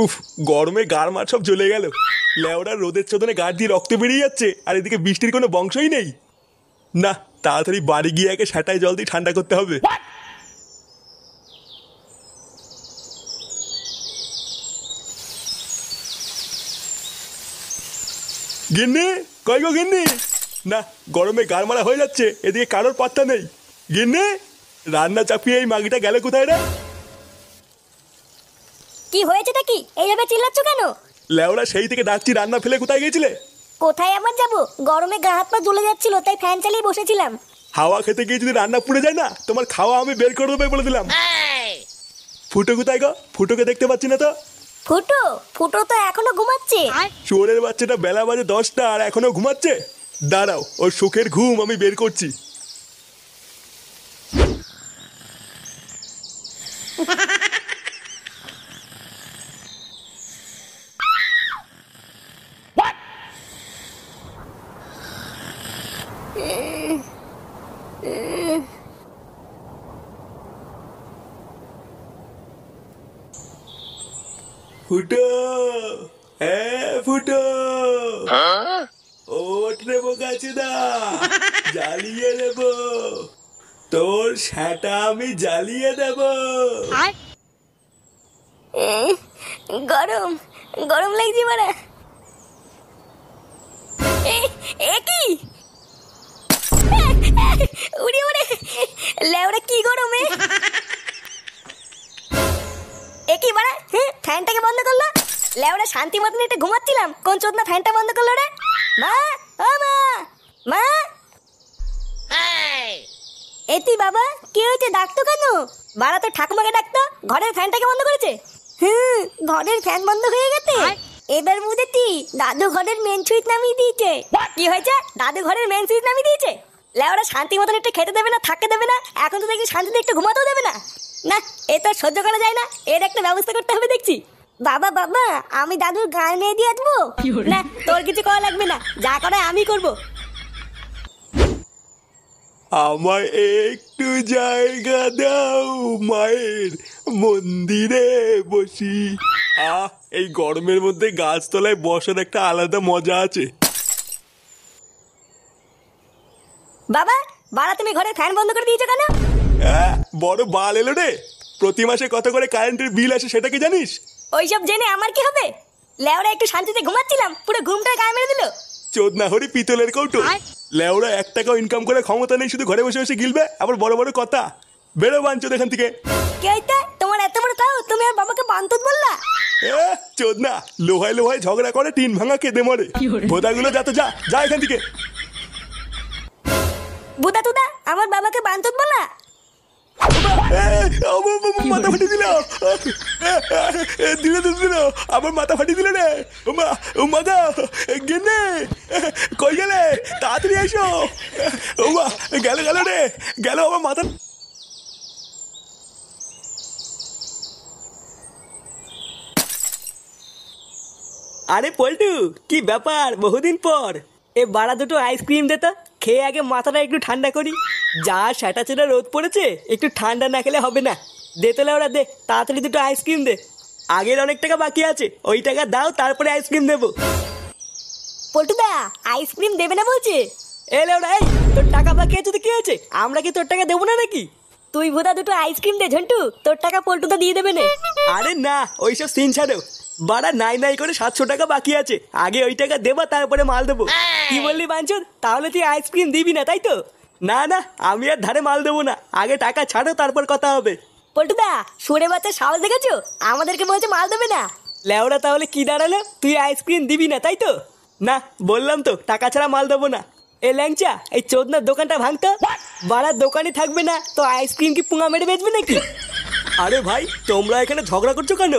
উফ, গরমে গাড় মাঠ সব জ্বলে গেল। লেওড়া রোদের চোদনে গাড় দিয়ে রক্ত বেরিয়ে যাচ্ছে, আর এদিকে বৃষ্টির কোনো বংশই নেই। না, তাড়াতাড়ি বাড়ি গিয়ে একে সেটাই জল দিয়ে ঠান্ডা করতে হবে। গিন্নি, কই গো গিন্নি? না, গরমে গাড় মারা হয়ে যাচ্ছে, এদিকে কারোর পাত্তা নেই। গিন্নি, রান্না চাপিয়ে এই মাগিটা গেলে কোথায় রে? কি হয়েছেটা কি? এইভাবে চিল্লাচ্ছ কেন? লেওড়া সেই থেকে ডাকছি, রান্না ফেলে কোথায় গেছিলে? কোথায় আবার যাব? গরমে গা হাত পা জ্বলে যাচ্ছিল, তাই ফ্যান চালিয়ে বসেছিলাম। হাওয়া খেতে গিয়ে যদি রান্না পুড়ে যায় না, তোমার খাওয়া আমি বের করে দেবো বলে দিলাম। ফুটো কোথায় গো? ফুটোকে দেখতে পাচ্ছি না তো। ফুটো? ফুটো তো এখনো ঘুমাচ্ছে। চোরের বাচ্চাটা বেলা বাজে 10টা আর এখনো ঘুমাচ্ছে। দাঁড়াও, ওর সুখের ঘুম আমি বের করছি। ফুটো, হ্যাঁ ফুটো, ওঠ রে বোকাচোদা, জ্বালিয়ে দেব তোর সেটা, আমি জ্বালিয়ে দেব। গরম গরম লাগছে মারা। এ কি? উড়ি উড়ে লেওড়া, কি গরমে! এ কি মারা? ফ্যানটাকে বন্ধ করলো? লেওড়া শান্তি মতন একটু ঘুমাচ্ছিলাম, কোন চোদনা ফ্যানটা বন্ধ করলো রে? মা, ও মা, মা! এতি বাবা, কি হয়েছে? ডাকতো কেন? বাড়া তো ঠাকুমাকে ডাকতো, ঘরের ফ্যানটাকে বন্ধ করেছে। ঘরের ফ্যান বন্ধ হয়ে গেছে। এবার বুঝেছি, দাদু ঘরের মেন সুইচ নামিয়ে দিয়েছে। কি হয়েছে? দাদু ঘরের মেন সুইচ নামিয়ে দিয়েছে? লেওড়া শান্তি মতন একটু খেতে দেবে না, থাকতে দেবে না, এখন তো দেখি শান্তিতে একটু ঘুমাতেও দেবে না। না, এ তো সহ্য করা যায় না, এর একটা ব্যবস্থা করতে হবে দেখছি। বাবা বাবা, আমি দাদুর গায়ে নিয়ে দিয়ে আসবো। না, তোর কিছু করা লাগবে না, যা করে আমি করবো। আমায় একটু জায়গা দাও, মায়ের মন্দিরে বসি। এই গরমের মধ্যে গাছতলায় বসার একটা আলাদা মজা আছে। বাবা, বাড়া তুমি ঘরে ফ্যান বন্ধ করে দিয়েছো কেন? বড় বাল এলো রে। প্রতি মাসে কত করে কারেন্টের বিল আসে সেটা কি জানিস? ওইসব জেনে আমার কি হবে? লেওরা একটু শান্তিতে ঘুমাচ্ছিলাম, পুরো ঘুমটা গায়ে মেরে দিল। চোদনা হরি পিতলের কৌটো। লেওরা 1 টাকাও ইনকাম করে ক্ষমতা নেই, শুধু ঘরে বসে বসে গিলবে, আবার বড় বড় কথা। বেরো বাঞ্চোদ এখান থেকে। কে হইতে? তোমার এত বড় তাও, তুমি আর বাবাকে বান্তুত বললা? চোদনা, লোহায় লোহায় ঝগড়া করে টিন ভাঙা কেঁদে মরে। ভোদাগুলো যা তো, যা যা এখান থেকে। বুদা তুদা, আমার বাবাকে বান্তুত বলা? মাথা ফাটিয়ে দিল, দিলে দিল, আমার মাথা ফাটিয়ে দিল রে। মাথা গেনে, কই গেলে? তাড়াতাড়ি এসো। গেল গেল রে, গেল আমার মাথা। আরে পল্টু, কি ব্যাপার? বহুদিন পর। এ বাড়া দুটো আইসক্রিম দে তো, খেয়ে আগে মাথাটা একটু ঠান্ডা করি। যা সেটা চেটা রোদ পড়েছে, একটু ঠান্ডা না খেলে হবে না। দে তোলে ওরা, দে তাড়াতাড়ি দুটো আইসক্রিম দে। আগের অনেক টাকা বাকি আছে, ওই টাকা দাও, তারপরে আইসক্রিম দেবো। পল্টুদা, আইসক্রিম দেবে না বলছে? এলে ওরা, এই তোর টাকা বাকি আছে তো কি হয়েছে? আমরা কি তোর টাকা দেবো না নাকি? তুই বুদা দুটো আইসক্রিম দে ঝন্টু, তোর টাকা পল্টুদা দিয়ে দেবে না। আরে না, ওইসব সিন ছাড়ো। বাড়া নাই নাই করে 700 টাকা বাকি আছে, আগে ওই টাকা দেবো, তারপরে মাল দেবো। কি বললি বাঞ্চদ? তাহলে তুই আইসক্রিম দিবি না, তাই তো? না না, আমি আর ধারে মাল দেবো না, আগে টাকা ছাড়ো, তারপর কথা হবে। পল্টুদা, সুরে বাচ্চা সাহস দেখেছো? আমাদেরকে বলছে মাল দেবে না। লেওরা, তাহলে কি দাঁড়ালো? তুই আইসক্রিম দিবি না, তাই তো? না, বললাম তো টাকা ছাড়া মাল দেবো না। এ ল্যাংচা, এই চোদনার দোকানটা ভাঙতো। বাড়ার দোকানই থাকবে না তো আইসক্রিম কি পুঙা মেরে বেচবে নাকি? আরে ভাই, তোমরা এখানে ঝগড়া করছো কেন?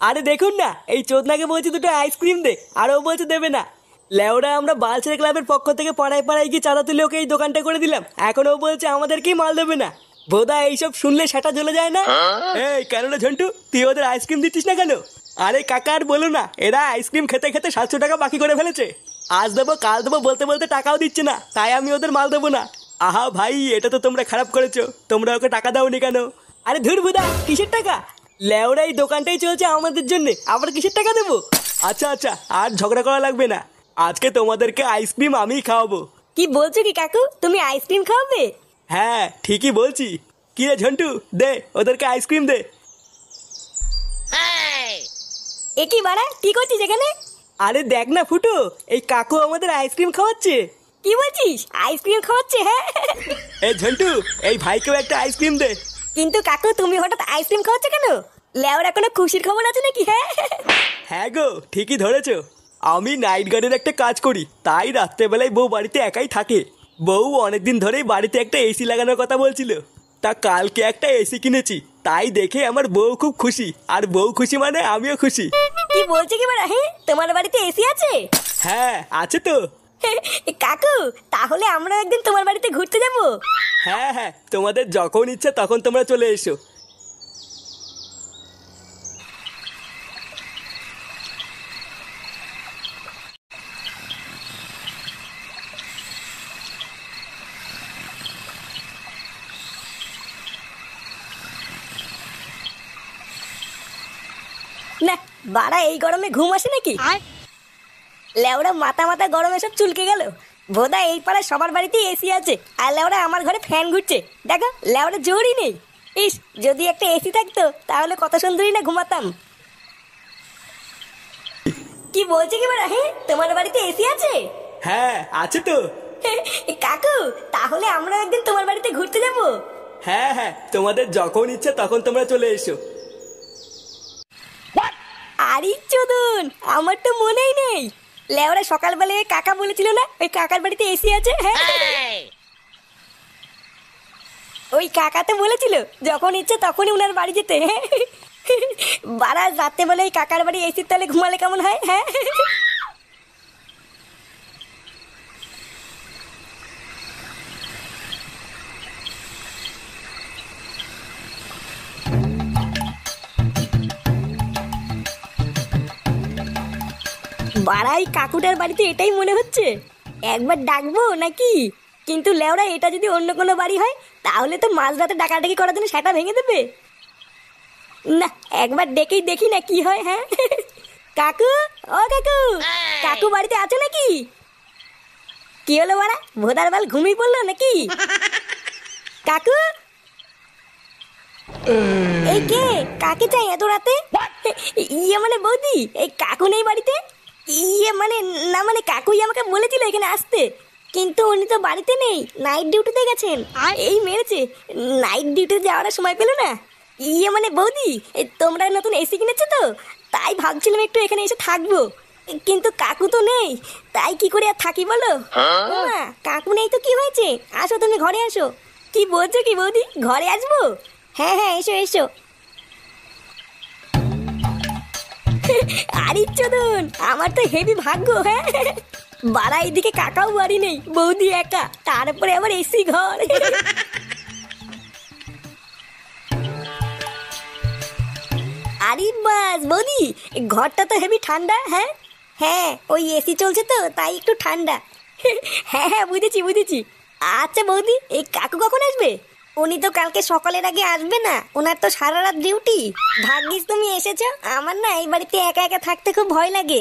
আরে দেখুন না, এই চোদনাকে বলছি দুটো আইসক্রিম দে, আর ও বলছে দেবে না। লেওরা, আমরা বালছেড়ে ক্লাবের পক্ষ থেকে পাড়ায় পাড়ায় গিয়ে চাঁদা তুলে ওকে এই দোকানটা করে দিলাম, এখন ও বলছে আমাদেরকেই মাল দেবে না। বোধা এইসব শুনলে সেটা জ্বলে যায় না? এই কেন রে ঝন্টু, তুই ওদের আইসক্রিম দিচ্ছিস না কেন? আরে কাকা, আর বলো না, এরা আইসক্রিম খেতে খেতে 700 টাকা বাকি করে ফেলেছে। আজ দেবো কাল দেবো বলতে বলতে টাকাও দিচ্ছে না, তাই আমি ওদের মাল দেবো না। আহা ভাই, এটা তো তোমরা খারাপ করেছো, তোমরা ওকে টাকা দাওনি কেন? আরে ধুর বুদা, কিসের টাকা? লেওরা এই দোকানটাই চলছে আমাদের জন্য, আবার কিসের টাকা দেবো? আচ্ছা আচ্ছা, আর ঝগড়া করা লাগবে না। আজকে তোমাদেরকে আইসক্রিম আমিই খাওয়াবো। কি বলছো কি কাকু, তুমি আইসক্রিম খাওয়াবে? হ্যাঁ ঠিকই বলছি। কি রে ঝন্টু, দে ওদেরকে আইসক্রিম দে। এ কি বাড়া, কি করছিস এখানে? আরে দেখ না ফুটো, এই কাকু আমাদের আইসক্রিম খাওয়াচ্ছে। কি বলছিস, আইসক্রিম খাওয়াচ্ছে? হ্যাঁ এই ঝন্টু, এই ভাইকেও একটা আইসক্রিম দে। কিন্তু কাকু তুমি হঠাৎ আইসক্রিম খাওয়াচ্ছ কেন? লেওরা কোনো খুশির খবর আছে নাকি? হ্যাঁ হ্যাঁ গো, ঠিকই ধরেছো। আমি নাইট গার্ডের একটা কাজ করি, তাই রাত্রেবেলায় বউ বাড়িতে একাই থাকে। বউ অনেকদিন ধরেই বাড়িতে একটা এসি লাগানোর কথা বলছিল। তা কালকে একটা এসি কিনেছি, তাই দেখে আমার বউ খুব খুশি, আর বউ খুশি মানে আমিও খুশি। কি বলছো কি বাড়া, হ্যাঁ তোমার বাড়িতে এসি আছে? হ্যাঁ আছে তো। কাকু তাহলে আমরা একদিন তোমার বাড়িতে ঘুরতে যাব। হ্যাঁ হ্যাঁ, তোমাদের যখন ইচ্ছা তখন তোমরা চলে এসো। না বাড়া, এই গরমে ঘুম আসে নাকি? লেওরা মাথা মাথা গরমে সব চুলকে গেল। বোধা এই পাড়ায় সবার বাড়িতেই এসি আছে, আর লেওরা আমার ঘরে ফ্যান ঘুরছে। দেখো লেওরা জোরই নেই। ইস, যদি একটা এসি থাকতো তাহলে কত সুন্দরই না ঘুমাতাম। কি বলছে কি বাড়া, হ্যাঁ তোমার বাড়িতে এসি আছে? হ্যাঁ আছে তো। কাকু তাহলে আমরা একদিন তোমার বাড়িতে ঘুরতে যাব। হ্যাঁ হ্যাঁ, তোমাদের যখন ইচ্ছা তখন তোমরা চলে এসো। আরে চোদন, আমার তো মনেই নেই। লেওরা সকালবেলায় কাকা বলেছিল না ওই কাকার বাড়িতে এসি আছে? হ্যাঁ ওই কাকা তো বলেছিল যখন ইচ্ছে তখনই উনার বাড়ি যেতে। বারা রাতে বেলা এই কাকার বাড়ি এসির তলে ঘুমালে কেমন হয়? হ্যাঁ বাড়াই কাকুটার বাড়িতে এটাই মনে হচ্ছে। একবার ডাকবো নাকি? কিন্তু লেওরা এটা যদি অন্য কোনো বাড়ি হয় তাহলে তো মাঝরাতে ডাকাডাকি করার জন্য সেটা ভেঙে দেবে। না একবার ডেকেই দেখি না কি হয়। হ্যাঁ কাকু, ও কাকু, কাকু বাড়িতে আছো নাকি? কি হলো বাড়া, ভোদার বাল ঘুমিয়ে পড়লো নাকি? কাকু, এই কে, কাকে চাই এত রাতে? ইয়ে মানে বৌদি, এই কাকু নেই বাড়িতে? ইয়ে মানে না, মানে কাকুই আমাকে বলেছিল এখানে আসতে, কিন্তু উনি তো বাড়িতে নেই, নাইট ডিউটিতে গেছেন। এই মেরেছে, নাইট ডিউটিতে যাওয়ার সময় পেলো না। ইয়ে মানে বৌদি, তোমরা নতুন এসি কিনেছো তো, তাই ভাবছিলাম একটু এখানে এসে থাকবো, কিন্তু কাকু তো নেই, তাই কি করে আর থাকি বলো? মা কাকু নেই তো কি হয়েছে, আসো তুমি ঘরে আসো। কি বলছো কি বৌদি, ঘরে আসবো? হ্যাঁ হ্যাঁ এসো এসো। আরে চোদন, আমার তো হেভি ভাগ্য। হ্যাঁ বাড়া এইদিকে কাকাও বাড়ি নেই, বৌদি একা, তারপরে আবার এসি ঘর। আরে বাস বৌদি, ঘরটা তো হেভি ঠান্ডা। হ্যাঁ হ্যাঁ, ওই এসি চলছে তো তাই একটু ঠান্ডা। হ্যাঁ হ্যাঁ বুঝেছি বুঝেছি। আচ্ছা বৌদি, এই কাকু কখন আসবে? উনি তো কালকে সকালের আগে আসবে না, ওনার তো সারা রাত ডিউটি। ভাগ্যিস তুমি এসেছো, আমার না এই বাড়িতে একা একা থাকতে খুব ভয় লাগে।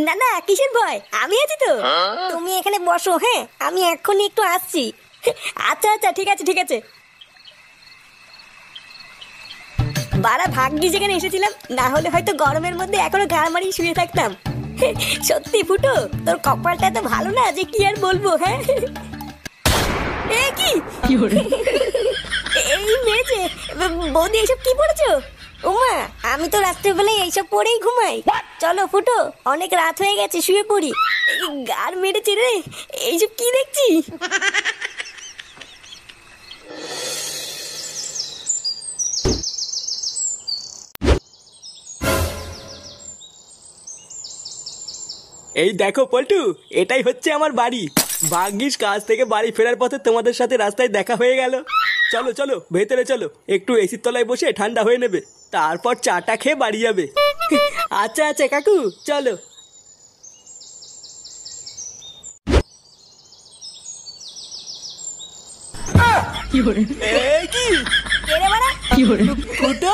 না না কিসের ভয়, আমি আছি তো। তুমি এখানে বসো, হ্যাঁ আমি এক্ষুনি একটু আসছি। আচ্ছা আচ্ছা ঠিক আছে ঠিক আছে। বাড়া ভাগ্যিস যেখানে এসেছিলাম, না হলে হয়তো গরমের মধ্যে এখনো গা মারিয়ে শুয়ে থাকতাম। সত্যি ফুটো, তোর কপালটা এত ভালো না যে কি আর বলবো। হ্যাঁ এ কি এই মেরেছে বৌদি, এইসব কি পড়েছো? ওমা, আমি তো রাত্রেবেলায় এইসব পরেই ঘুমাই। চলো ফুটো, অনেক রাত হয়ে গেছে, শুয়ে পড়ি। গার মেরেছে রে, এইসব কি দেখছি? এই দেখো পল্টু, এটাই হচ্ছে আমার বাড়ি। ভাগ্যিস কাজ থেকে বাড়ি ফেরার পথে তোমাদের সাথে রাস্তায় দেখা হয়ে গেল। চলো চলো ভেতরে চলো, একটু এসির তলায় বসে ঠান্ডা হয়ে নেবে, তারপর চাটা খেয়ে বাড়ি যাবে। আচ্ছা আচ্ছা কাকু, চলো। কি কে রে বাড়া? ফুটো,